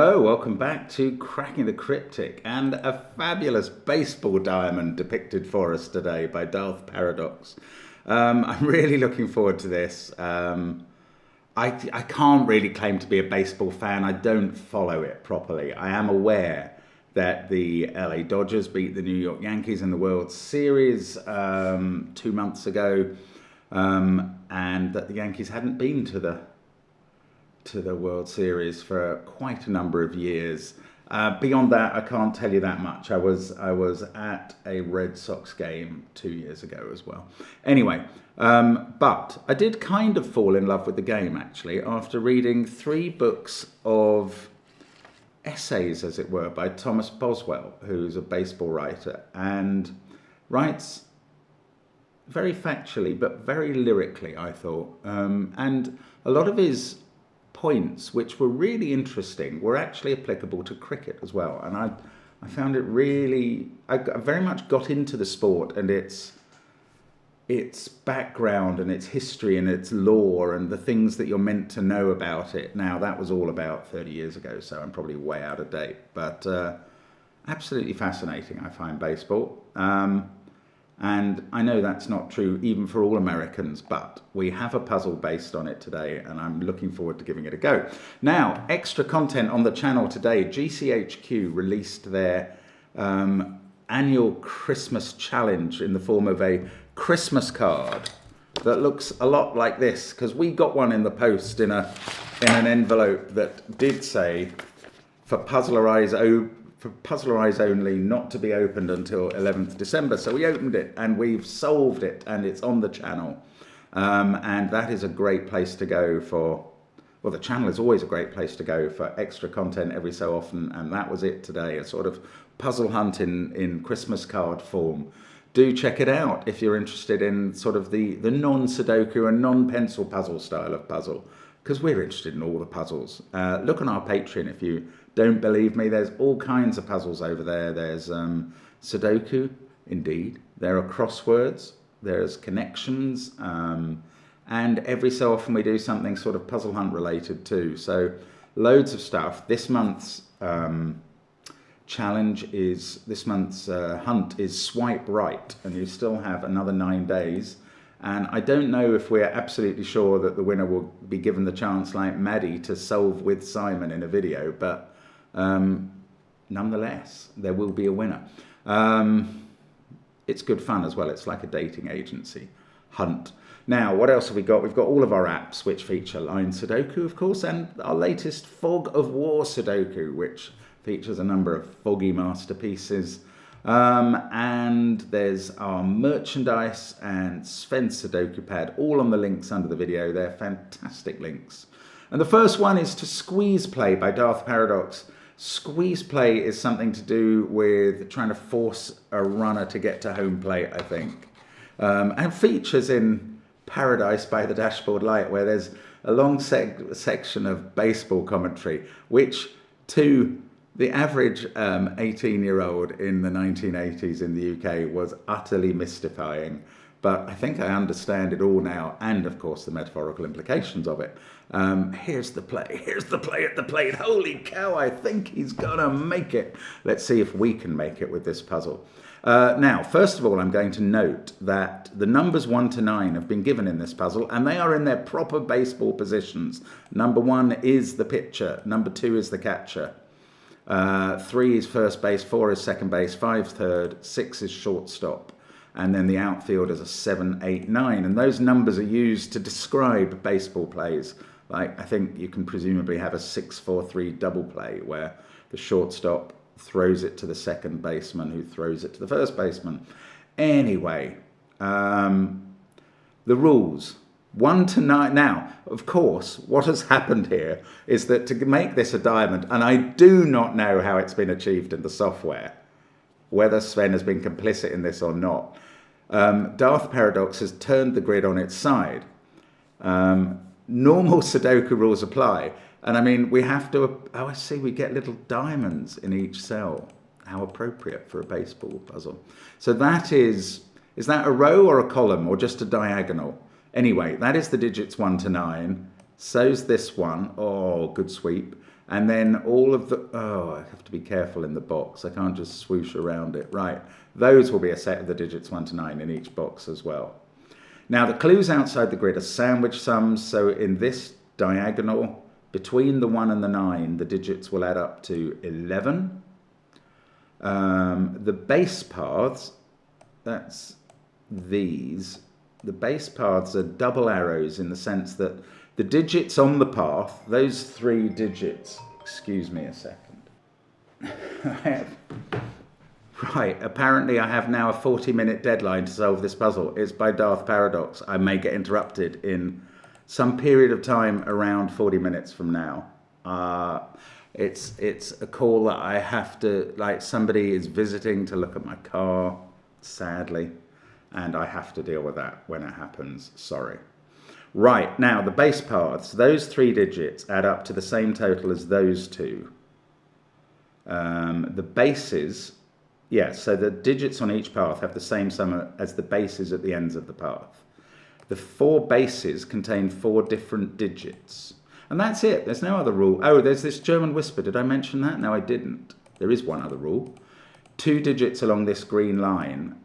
Hello, welcome back to Cracking the Cryptic, and a fabulous baseball diamond depicted for us today by Darth Paradox. I'm really looking forward to this. I can't really claim to be a baseball fan. I don't follow it properly. I am aware that the LA Dodgers beat the New York Yankees in the World Series 2 months ago, and that the Yankees hadn't been to the World Series for quite a number of years. Beyond that, I can't tell you that much. I was at a Red Sox game 2 years ago as well. Anyway, but I did kind of fall in love with the game, actually, after reading 3 books of essays, as it were, by Thomas Boswell, who's a baseball writer, and writes very factually, but very lyrically, I thought. And a lot of his points, which were really interesting, were actually applicable to cricket as well. And I found it really, I very much got into the sport and its background and its history and its lore and the things that you're meant to know about it. Now, that was all about 30 years ago, so I'm probably way out of date, but absolutely fascinating, I find baseball. And I know that's not true even for all Americans, but we have a puzzle based on it today, and I'm looking forward to giving it a go. Now, extra content on the channel today. GCHQ released their annual Christmas challenge in the form of a Christmas card that looks a lot like this, because we got one in the post in an envelope that did say, for Puzzler Eyes only, not to be opened until 11th December. So we opened it and we've solved it, and it's on the channel. And that is a great place to go for, well, the channel is always a great place to go for extra content every so often. And that was it today, a sort of puzzle hunt in Christmas card form. Do check it out if you're interested in sort of the non-Sudoku and non-pencil puzzle style of puzzle, because we're interested in all the puzzles. Look on our Patreon if you don't believe me. There's all kinds of puzzles over there. There's Sudoku, indeed. There are crosswords. There's connections. And every so often we do something sort of puzzle hunt related too. So loads of stuff. This month's hunt is swipe right, and you still have another 9 days. And I don't know if we're absolutely sure that the winner will be given the chance, like Maddie, to solve with Simon in a video, but nonetheless, there will be a winner. It's good fun as well. It's like a dating agency hunt. Now, what else have we got? We've got all of our apps, which feature line Sudoku, of course, and our latest Fog of War Sudoku, which features a number of foggy masterpieces. And there's our merchandise and SVEN'S SUDOKU PAD, all on the links under the video. They're fantastic links. And the first one is to Squeeze Play by Darth Paradox. Squeeze Play is something to do with trying to force a runner to get to home plate, I think. And features in Paradise by the Dashboard Light, where there's a long section of baseball commentary, which to the average 18-year-old in the 1980s in the UK was utterly mystifying. But I think I understand it all now, and of course the metaphorical implications of it. Here's the play at the plate. Holy cow, I think he's gonna make it. Let's see if we can make it with this puzzle. Now, first of all, I'm going to note that the numbers 1 to 9 have been given in this puzzle, and they are in their proper baseball positions. Number 1 is the pitcher, number 2 is the catcher. 3 is first base, 4 is second base, 5 third, 6 is shortstop, and then the outfield is a 7, 8, 9. And those numbers are used to describe baseball plays. Like, I think you can presumably have a 6-4-3 double play where the shortstop throws it to the second baseman, who throws it to the first baseman. Anyway, the rules. 1 to 9. Now, of course, what has happened here is that to make this a diamond, and I do not know how it's been achieved in the software, whether Sven has been complicit in this or not, Darth Paradox has turned the grid on its side. Normal Sudoku rules apply. And I mean, we have to, oh, I see, we get little diamonds in each cell. How appropriate for a baseball puzzle. So that is that a row or a column or just a diagonal? Anyway, that is the digits 1 to 9. So's this one. Oh, good sweep. And then all of the, oh, I have to be careful in the box. I can't just swoosh around it. Right, those will be a set of the digits 1 to 9 in each box as well. Now the clues outside the grid are sandwich sums. So in this diagonal, between the 1 and the 9, the digits will add up to 11. The base paths, that's these. The base paths are double arrows in the sense that the digits on the path, those 3 digits, excuse me a second. Right, apparently I have now a 40-minute deadline to solve this puzzle. It's by Darth Paradox. I may get interrupted in some period of time around 40 minutes from now. It's a call that I have to, like somebody is visiting to look at my car, sadly, and I have to deal with that when it happens. Sorry. Right, now the base paths, those 3 digits add up to the same total as those 2. The bases, yes, so the digits on each path have the same sum as the bases at the ends of the path. The 4 bases contain 4 different digits. And that's it, there's no other rule. Oh, there's this German whisper, did I mention that? No, I didn't. There is one other rule. 2 digits along this green line,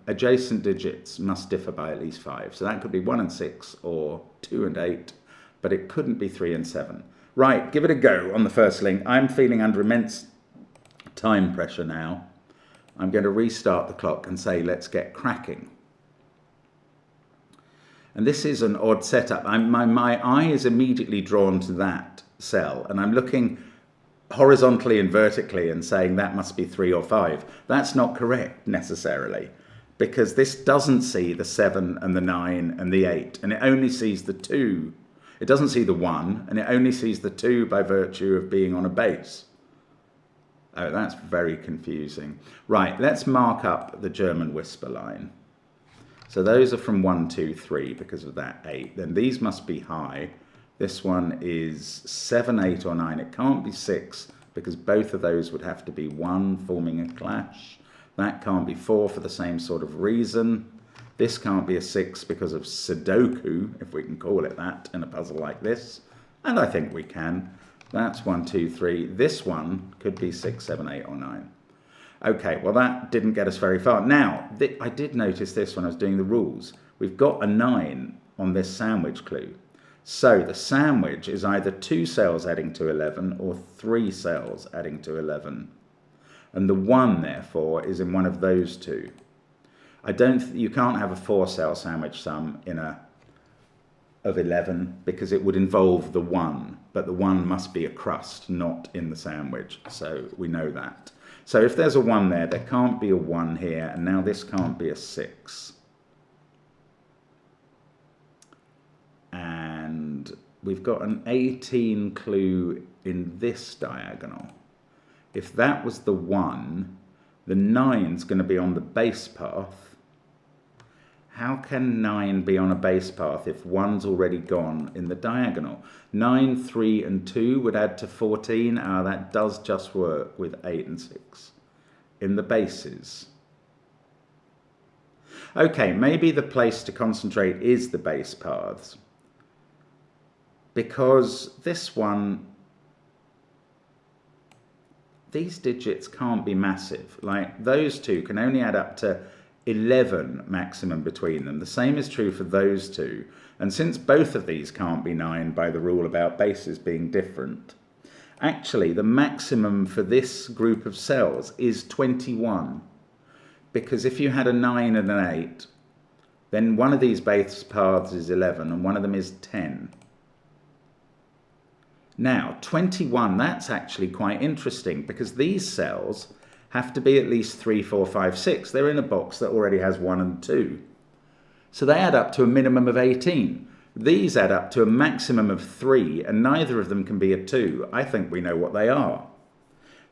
adjacent digits must differ by at least 5. So that could be 1 and 6 or 2 and 8, but it couldn't be 3 and 7. Right, give it a go on the first link. I'm feeling under immense time pressure now. I'm going to restart the clock and say, let's get cracking. And this is an odd setup. My eye is immediately drawn to that cell, and I'm looking horizontally and vertically and saying that must be 3 or 5. That's not correct necessarily, because this doesn't see the 7 and the 9 and the 8, and it only sees the 2. It doesn't see the 1, and it only sees the 2 by virtue of being on a base. Oh, that's very confusing. Right, let's mark up the German whisper line. So those are from 1, 2, 3 because of that 8. Then these must be high. This one is 7, 8 or 9. It can't be 6 because both of those would have to be 1, forming a clash. That can't be 4 for the same sort of reason. This can't be a 6 because of Sudoku, if we can call it that, in a puzzle like this. And I think we can. That's 1, 2, 3. This one could be 6, 7, 8 or 9. Okay, well that didn't get us very far. Now, I did notice this when I was doing the rules. We've got a 9 on this sandwich clue. So the sandwich is either 2 cells adding to 11 or 3 cells adding to 11. And the 1, therefore, is in one of those 2. You can't have a 4-cell sandwich sum of 11 because it would involve the 1. But the 1 must be a crust, not in the sandwich. So we know that. So if there's a 1 there, there can't be a 1 here, and now this can't be a 6. And we've got an 18 clue in this diagonal. If that was the 1, the 9's going to be on the base path. How can 9 be on a base path if 1's already gone in the diagonal? 9, 3 and 2 would add to 14. That does just work with 8 and 6 in the bases. Okay, maybe the place to concentrate is the base paths, because this one, these digits can't be massive. Like those 2 can only add up to 11 maximum between them. The same is true for those 2. And since both of these can't be 9 by the rule about bases being different, actually the maximum for this group of cells is 21. Because if you had a 9 and an 8, then one of these base paths is 11 and one of them is 10. Now, 21, that's actually quite interesting because these cells have to be at least 3, 4, 5, 6. They're in a box that already has 1 and 2. So they add up to a minimum of 18. These add up to a maximum of 3, and neither of them can be a 2. I think we know what they are.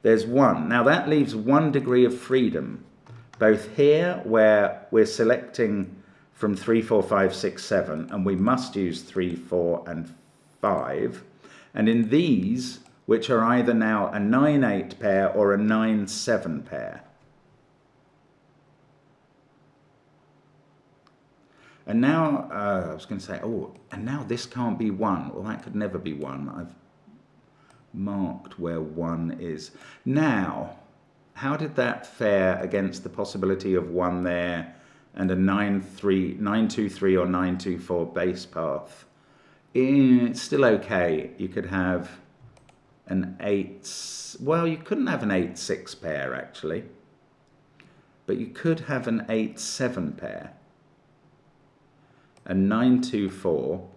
There's 1. Now that leaves 1 degree of freedom, both here where we're selecting from 3, 4, 5, 6, 7, and we must use 3, 4, and 5, and in these, which are either now a 9-8 pair or a 9-7 pair. And now, I was going to say, oh, and now this can't be 1. Well, that could never be 1. marked where 1 is. Now, how did that fare against the possibility of 1 there and a 923 or 924 base path? It's still okay. You could have an 8, well, you couldn't have an 8-6 pair actually, but you could have an 8-7 pair, a 924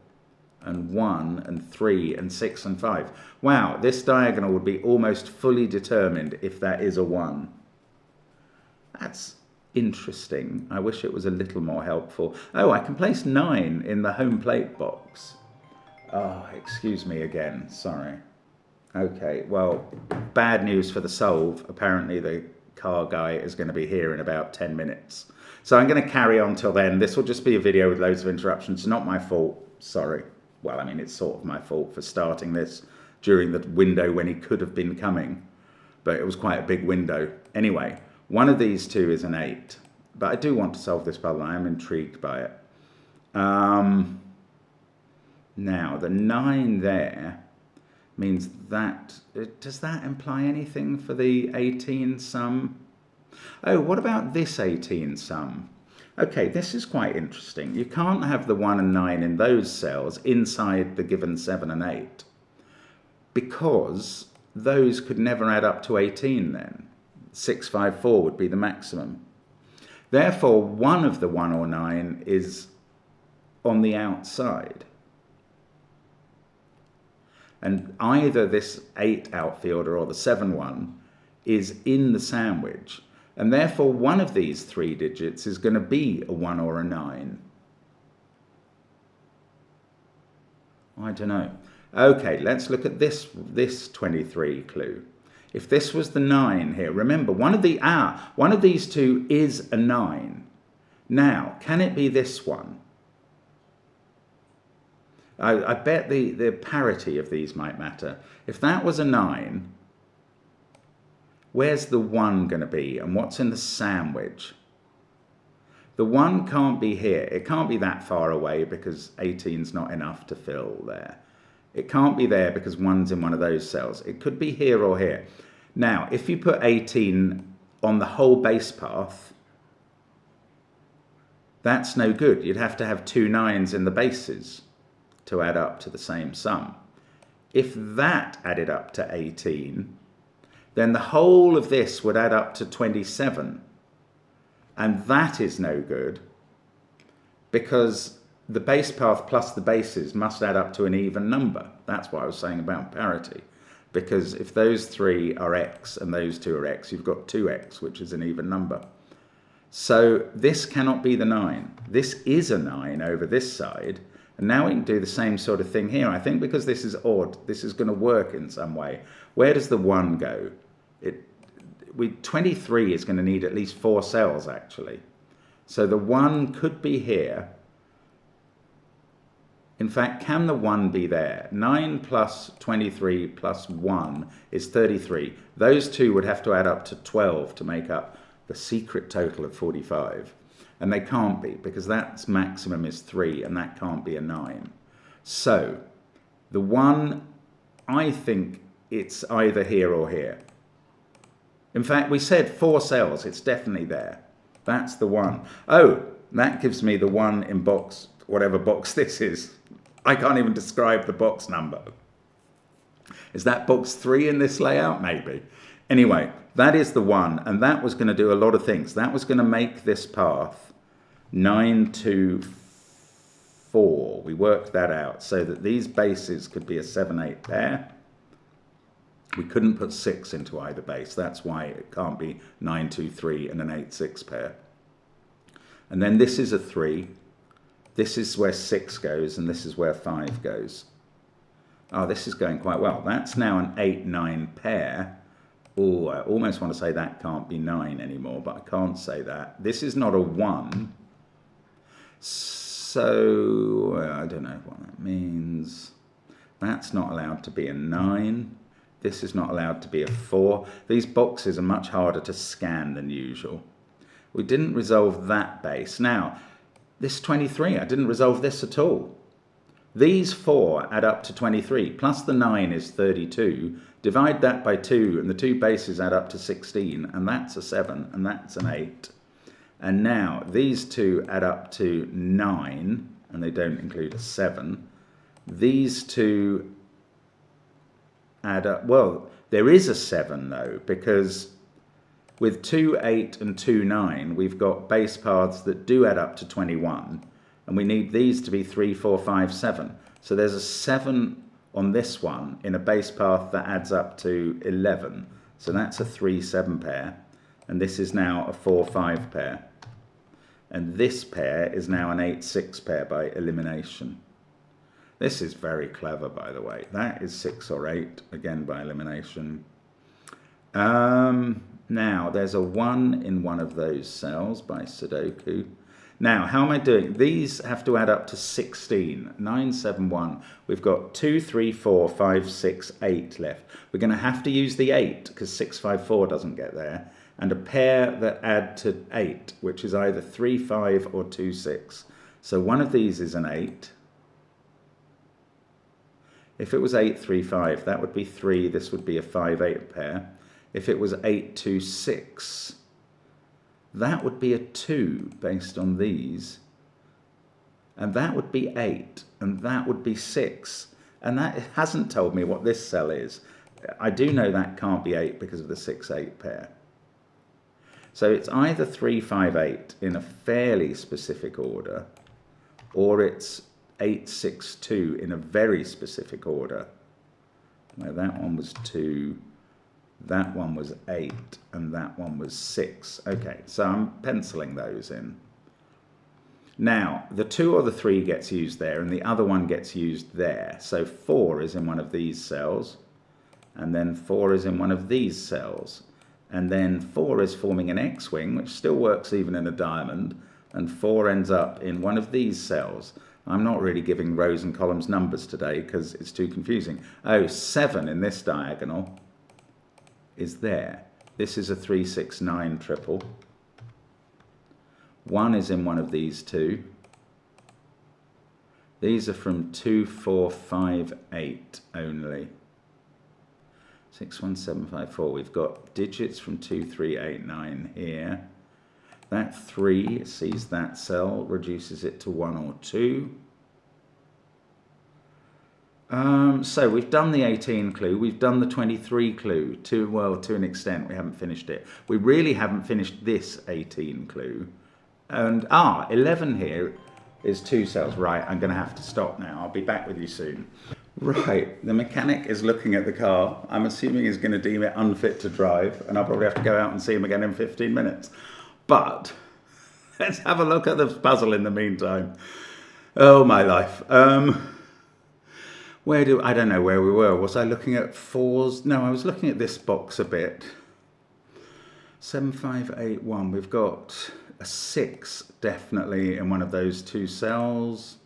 and 1 and 3 and 6 and 5. Wow, this diagonal would be almost fully determined if that is a 1. That's interesting. I wish it was a little more helpful. Oh, I can place 9 in the home plate box. Oh, excuse me again, sorry. Okay, well, bad news for the solve. Apparently the car guy is going to be here in about 10 minutes. So I'm going to carry on till then. This will just be a video with loads of interruptions. Not my fault, sorry. Well, I mean, it's sort of my fault for starting this during the window when he could have been coming. But it was quite a big window. Anyway, one of these two is an 8. But I do want to solve this puzzle. I am intrigued by it. Now, the 9 there means that, does that imply anything for the 18 sum? Oh, what about this 18 sum? Okay, this is quite interesting. You can't have the 1 and 9 in those cells inside the given 7 and 8 because those could never add up to 18 then. 654 would be the maximum. Therefore, one of the 1 or 9 is on the outside. And either this 8 outfielder or the 7-1 is in the sandwich. And therefore, one of these 3 digits is going to be a 1 or a 9. I don't know. Okay, let's look at this 23 clue. If this was the 9 here, remember, one of these two is a 9. Now, can it be this one? I bet the parity of these might matter. If that was a 9, where's the 1 going to be? And what's in the sandwich? The 1 can't be here. It can't be that far away because 18's not enough to fill there. It can't be there because 1's in one of those cells. It could be here or here. Now, if you put 18 on the whole base path, that's no good. You'd have to have 2 9s in the bases to add up to the same sum. If that added up to 18, then the whole of this would add up to 27. And that is no good because the base path plus the bases must add up to an even number. That's what I was saying about parity. Because if those 3 are x and those 2 are x, you've got 2x, which is an even number. So this cannot be the 9. This is a 9 over this side. And now we can do the same sort of thing here. I think because this is odd, this is going to work in some way. Where does the 1 go? 23 is going to need at least 4 cells, actually. So the 1 could be here. In fact, can the 1 be there? 9 plus 23 plus 1 is 33. Those two would have to add up to 12 to make up the secret total of 45. And they can't be, because that maximum is 3, and that can't be a 9. So, the 1, I think it's either here or here. In fact, we said 4 cells, it's definitely there. That's the 1. Oh, that gives me the 1 in box, whatever box this is. I can't even describe the box number. Is that box 3 in this layout? Maybe. Anyway, that is the 1, and that was going to do a lot of things. That was going to make this path 9 to 4. We worked that out so that these bases could be a 7-8 pair. We couldn't put 6 into either base. That's why it can't be 9, 2, 3 and an 8, 6 pair. And then this is a 3. This is where 6 goes, and this is where 5 goes. Oh, this is going quite well. That's now an 8, 9 pair. Oh, I almost want to say that can't be 9 anymore, but I can't say that. This is not a 1. So, I don't know what that means. That's not allowed to be a 9. This is not allowed to be a 4. These boxes are much harder to scan than usual. We didn't resolve that base. Now, this 23, I didn't resolve this at all. These 4 add up to 23, plus the 9 is 32. Divide that by 2, and the 2 bases add up to 16, and that's a 7, and that's an 8. And now these 2 add up to 9, and they don't include a 7. These 2 add up, well, there is a 7 though, because with 2, 8 and 2, 9, we've got base paths that do add up to 21, and we need these to be 3, 4, 5, 7. So there's a 7 on this one in a base path that adds up to 11. So that's a 3, 7 pair, and this is now a 4, 5 pair. And this pair is now an 8, 6 pair by elimination. This is very clever, by the way. That is 6 or 8, again by elimination. Now, there's a 1 in one of those cells by Sudoku. Now, how am I doing? These have to add up to 16. 9, 7, 1. We've got 2, 3, 4, 5, 6, 8 left. We're going to have to use the 8 because 6, 5, 4 doesn't get there. And a pair that add to 8, which is either 3, 5 or 2, 6. So one of these is an 8. If it was 8, 3, 5, that would be 3. This would be a 5, 8 pair. If it was 8, 2, 6, that would be a 2 based on these. And that would be 8. And that would be 6. And that hasn't told me what this cell is. I do know that can't be 8 because of the 6, 8 pair. So it's either 3, 5, 8 in a fairly specific order, or it's 8, 6, 2 in a very specific order. Now that one was 2, that one was 8, and that one was 6. Okay, so I'm penciling those in. Now, the 2 or the 3 gets used there, and the other one gets used there. So 4 is in one of these cells, and then 4 is in one of these cells. And then 4 is forming an X-wing, which still works even in a diamond, and 4 ends up in one of these cells. I'm not really giving rows and columns numbers today because it's too confusing. Oh, 7 in this diagonal is there. This is a 3, 6, 9 triple. 1 is in one of these 2. These are from 2, 4, 5, 8 only. 6, 1, 7, 5, 4. We've got digits from 2, 3, 8, 9 here. That 3 sees that cell, reduces it to 1 or 2. So we've done the 18 clue, we've done the 23 clue, to an extent. We haven't finished it. We really haven't finished this 18 clue. And 11 here is 2 cells. Right, I'm going to have to stop now. I'll be back with you soon. Right, the mechanic is looking at the car. I'm assuming he's going to deem it unfit to drive, and I'll probably have to go out and see him again in 15 minutes. But let's have a look at the puzzle in the meantime. Oh, my life. I don't know where we were. Was I looking at 4s? No, I was looking at this box a bit. 7, 5, 8, 1. We've got a 6 definitely in one of those 2 cells.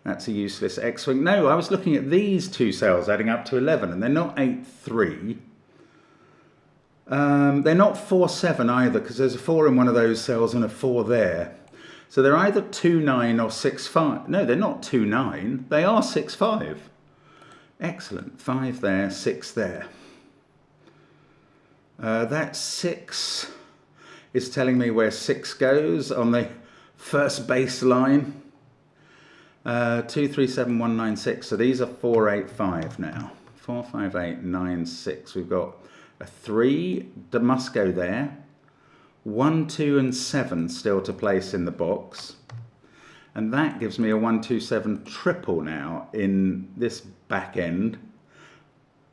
That's a useless X-wing. No, I was looking at these 2 cells adding up to 11, and they're not 8, 3. They're not 4, 7 either, because there's a 4 in one of those cells and a 4 there. So they're either 2, 9 or 6, 5. No, they're not 2, 9. They are 6, 5. Excellent. 5 there, 6 there. That 6 is telling me where 6 goes on the first baseline. 2, 3, 7, 1, 9, 6. So these are 4, 8, 5 now. 4, 5, 8, 9, 6. We've got a 3 that must go there. 1, 2, and 7 still to place in the box. And that gives me a 1, 2, 7 triple now in this back end.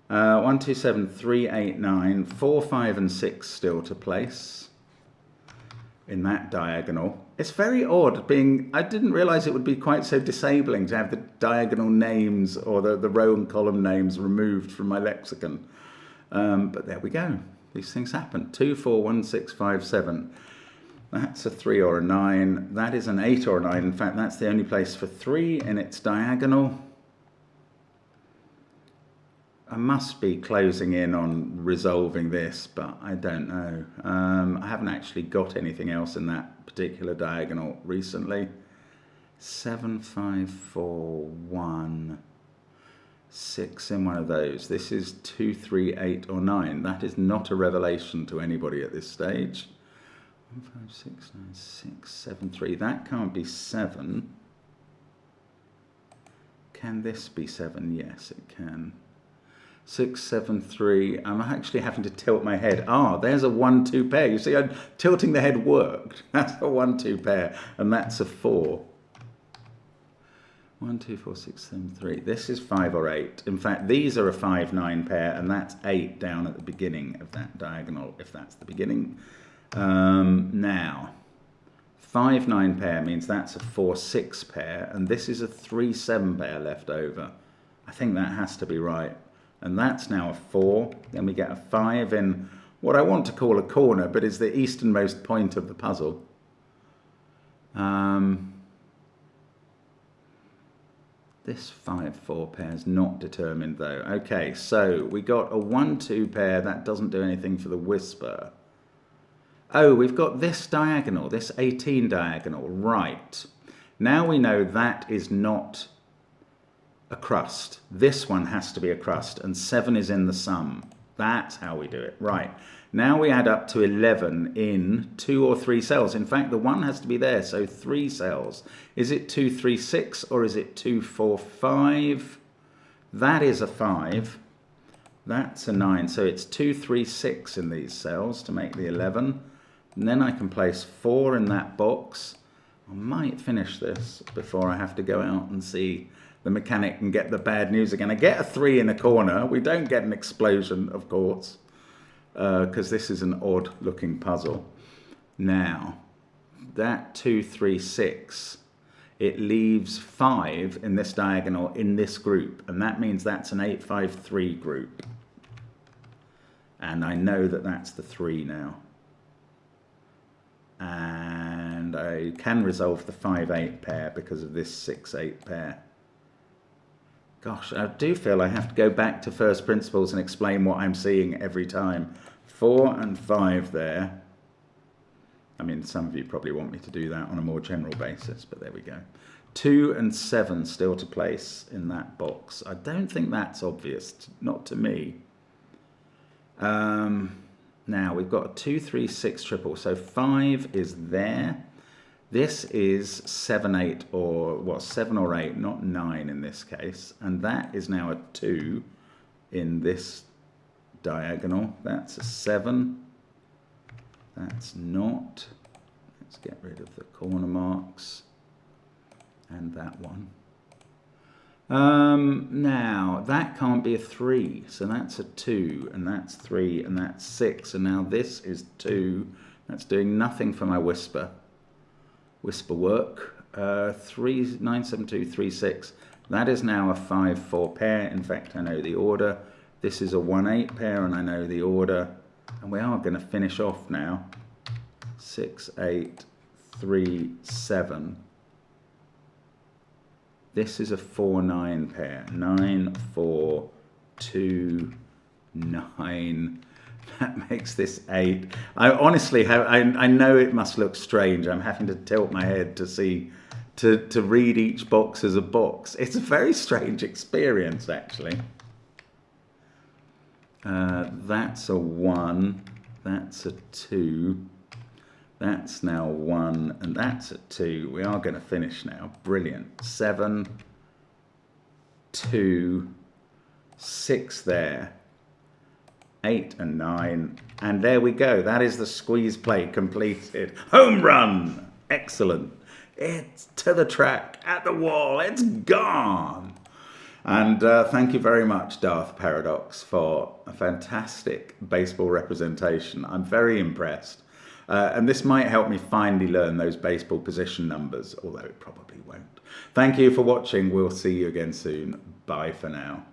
1, 2, 7, 3, 8, 9, 4, 5, and 6 still to place in that diagonal. It's very odd I didn't realize it would be quite so disabling to have the diagonal names or the row and column names removed from my lexicon. But there we go. These things happen. 2, 4, 1, 6, 5, 7. That's a 3 or a 9. That is an 8 or a 9. In fact, that's the only place for 3 in its diagonal. I must be closing in on resolving this, but I don't know. I haven't actually got anything else in that particular diagonal recently. 7, 5, 4, 1, 6 in one of those. This is 2, 3, 8, or 9. That is not a revelation to anybody at this stage. 1, 5, 6, 9, 6, 7, 3. That can't be 7. Can this be 7? Yes, it can. 6, 7, 3. I'm actually having to tilt my head. Ah, there's a 1, 2 pair. You see, tilting the head worked. That's a 1, 2 pair, and that's a 4. 1, 2, 4, 6, 7, 3. This is 5 or 8. In fact, these are a 5, 9 pair, and that's 8 down at the beginning of that diagonal, if that's the beginning. Now, 5, 9 pair means that's a 4, 6 pair, and this is a 3, 7 pair left over. I think that has to be right. And that's now a 4. Then we get a 5 in what I want to call a corner, but is the easternmost point of the puzzle. This 5, 4 pair is not determined though. Okay, so we got a 1, 2 pair. That doesn't do anything for the whisper. Oh, we've got this diagonal, this 18 diagonal. Right. Now we know that is not a crust. This one has to be a crust, and 7 is in the sum. That's how we do it. Right. Now we add up to 11 in 2 or 3 cells. In fact, the 1 has to be there, so 3 cells. Is it 2, 3, 6, or is it 2, 4, 5? That is a 5. That's a 9. So it's 2, 3, 6 in these cells to make the 11. And then I can place 4 in that box. I might finish this before I have to go out and see the mechanic and get the bad news again. I get a 3 in a corner. We don't get an explosion, of course, because this is an odd looking puzzle. Now, that 2, 3, 6, it leaves 5 in this diagonal in this group, and that means that's an 8, 5, 3 group. And I know that that's the 3 now. And I can resolve the 5, 8 pair because of this 6, 8 pair. Gosh, I do feel I have to go back to first principles and explain what I'm seeing every time. 4 and 5 there. I mean, some of you probably want me to do that on a more general basis, but there we go. 2 and 7 still to place in that box. I don't think that's obvious, not to me. Now, we've got a 2, 3, 6 triple, so 5 is there. This is 7, 8, or what, 7 or 8, not 9 in this case. And that is now a 2 in this diagonal. That's a 7. That's not. Let's get rid of the corner marks. And that one. Now, that can't be a 3. So that's a 2, and that's 3, and that's 6. And now this is 2. That's doing nothing for my whisper. Whisper work. 3, 9, 7, 2, 3, 6. That is now a 5, 4 pair. In fact, I know the order. This is a 1, 8 pair, and I know the order. And we are going to finish off now. 6, 8, 3, 7. This is a 4, 9 pair. 9, 4, 2, 9. That makes this 8. I honestly have, I know it must look strange. I'm having to tilt my head to see, to read each box as a box. It's a very strange experience, actually. That's a 1. That's a 2. That's now 1, and that's a 2. We are going to finish now. Brilliant. 7, 2, 6 there. 8 and 9, and there we go. That is the squeeze play completed. Home run! Excellent. It's to the track, at the wall, it's gone. And thank you very much, Darth Paradox, for a fantastic baseball representation. I'm very impressed. And this might help me finally learn those baseball position numbers, although it probably won't. Thank you for watching. We'll see you again soon. Bye for now.